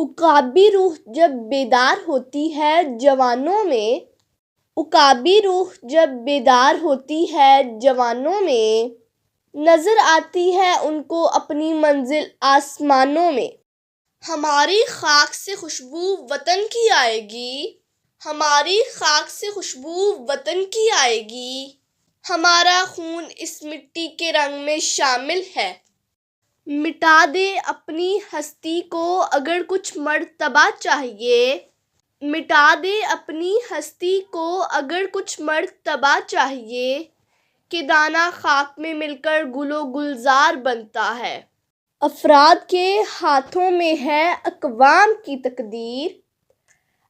عقابی روح جب بیدار ہوتی ہے جوانوں میں، عقابی روح جب بیدار ہوتی ہے جوانوں میں، نظر آتی ہے ان کو اپنی منزل آسمانوں میں۔ ہماری خاک سے خوشبو وطن کی آئے گی، ہماری خاک سے خوشبو وطن کی آئے گی، ہمارا خون اس مٹی کے رنگ میں شامل ہے۔ مٹا دے اپنی ہستی کو اگر کچھ مرتبہ چاہیے، مٹا دے اپنی ہستی کو اگر کچھ مرتبہ چاہیے، کہ دانہ خاک میں مل کر گل و گلزار بنتا ہے۔ افراد کے ہاتھوں میں ہے اقوام کی تقدیر،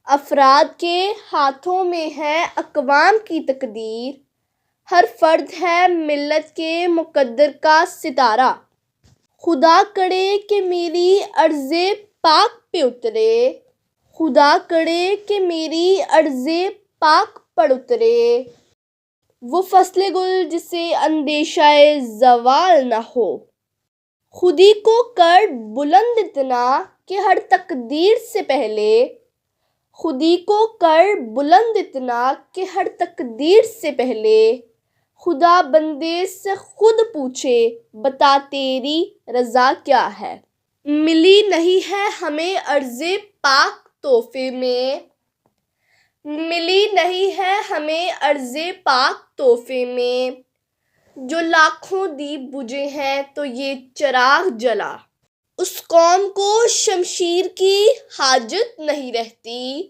افراد کے ہاتھوں میں ہے اقوام کی تقدیر، ہر فرد ہے ملت کے مقدر کا ستارہ۔ خدا کرے کہ میری ارض پاک پہ اترے، خدا کرے کہ میری ارض پاک پر اترے، وہ فصل گل جسے اندیشہ زوال نہ ہو۔ خودی کو کر بلند اتنا کہ ہر تقدیر سے پہلے، خودی کو کر بلند اتنا کہ ہر تقدیر سے پہلے، خدا بندے سے خود پوچھے بتا تیری رضا کیا ہے۔ ملی نہیں ہے ہمیں ارض پاک تحفے میں، ملی نہیں ہے ہمیں ارض پاک تحفے میں، جو لاکھوں دیپ بجھے ہیں تو یہ چراغ جلا۔ اس قوم کو شمشیر کی حاجت نہیں رہتی،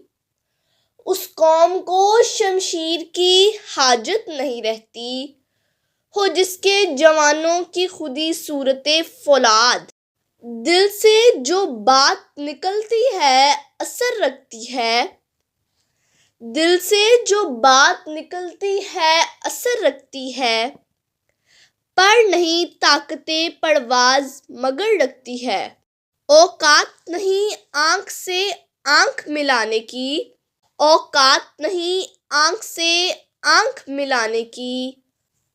اس قوم کو شمشیر کی حاجت نہیں رہتی، ہو جس کے جوانوں کی خودی صورت فولاد۔ دل سے جو بات نکلتی ہے اثر رکھتی ہے، دل سے جو بات نکلتی ہے اثر رکھتی ہے، پر نہیں طاقت پرواز مگر رکھتی ہے۔ اوقات نہیں آنکھ سے آنکھ ملانے کی، اوقات نہیں آنکھ سے آنکھ ملانے کی،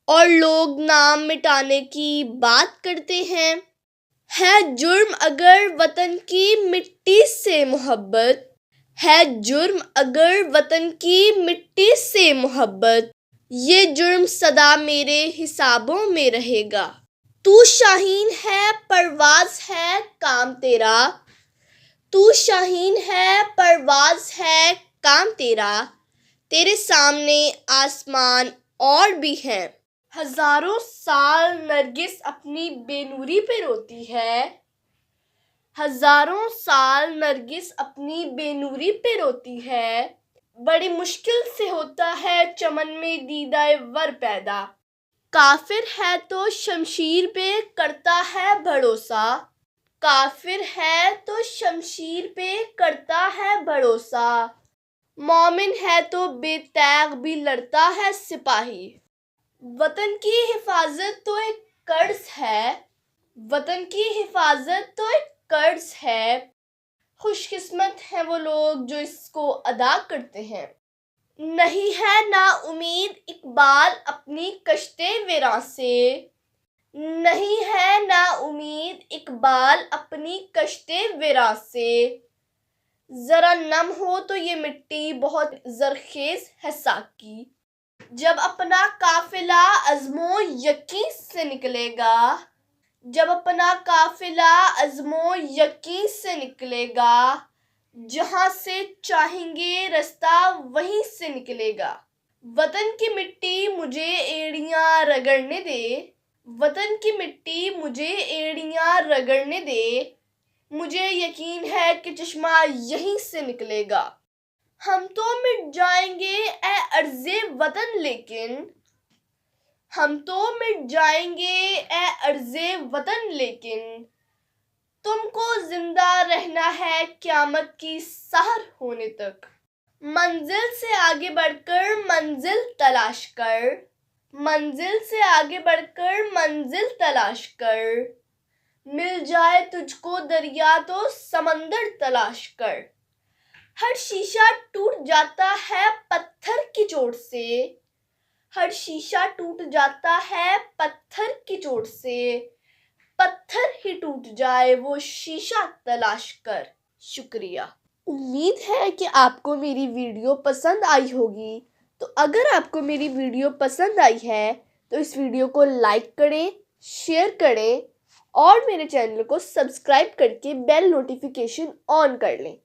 اور لوگ نام مٹانے کی بات کرتے ہیں۔ ہے جرم اگر وطن کی مٹی سے محبت، ہے جرم اگر وطن کی مٹی سے محبت، یہ جرم سدا میرے حسابوں میں رہے گا۔ تو شاہین ہے پرواز ہے کام تیرا، تو شاہین ہے پرواز ہے کام تیرا، تیرے سامنے آسمان اور بھی ہیں۔ ہزاروں سال نرگس اپنی بے نوری پہ روتی ہے، ہزاروں سال نرگس اپنی بے نوری پہ روتی ہے، بڑی مشکل سے ہوتا ہے چمن میں دیدہ ور پیدا۔ کافر ہے تو شمشیر پہ کرتا ہے بھروسہ، کافر ہے تو شمشیر پہ کرتا ہے بھروسہ، مومن ہے تو بے تیغ بھی لڑتا ہے سپاہی۔ وطن کی حفاظت تو ایک قرض ہے، وطن کی حفاظت تو ایک قرض ہے، خوش قسمت ہیں وہ لوگ جو اس کو ادا کرتے ہیں۔ نہیں ہے نا امید اقبال اپنی کشت ویراں سے، نہیں ہے نا امید اقبال اپنی کشت ویراں سے، ذرا نم ہو تو یہ مٹی بہت زرخیز ہے ساقی۔ جب اپنا قافلہ عزم و یقین سے نکلے گا، جب اپنا قافلہ عزم و یقین سے نکلے گا، جہاں سے چاہیں گے رستہ وہیں سے نکلے گا۔ وطن کی مٹی مجھے ایڑیاں رگڑنے دے، وطن کی مٹی مجھے ایڑیاں رگڑنے دے، مجھے یقین ہے کہ چشمہ یہیں سے نکلے گا۔ ہم تو مٹ جائیں گے اے ارض وطن لیکن، ہم تو مٹ جائیں گے اے ارض وطن لیکن، تم کو زندہ رہنا ہے قیامت کی سحر ہونے تک۔ منزل سے آگے بڑھ کر منزل تلاش کر، منزل سے آگے بڑھ کر منزل تلاش کر، مل جائے تجھ کو دریا تو سمندر تلاش کر۔ ہر شیشہ ٹوٹ جاتا ہے پتھر کی چوٹ سے، ہر شیشہ ٹوٹ جاتا ہے پتھر کی چوٹ سے، پتھر ہی ٹوٹ جائے وہ شیشہ تلاش کر۔ شکریہ۔ امید ہے کہ آپ کو میری ویڈیو پسند آئی ہوگی۔ تو اگر آپ کو میری ویڈیو پسند آئی ہے تو اس ویڈیو کو لائک کریں، شیئر کریں اور میرے چینل کو سبسکرائب کر کے بیل نوٹیفیکیشن آن کر لیں۔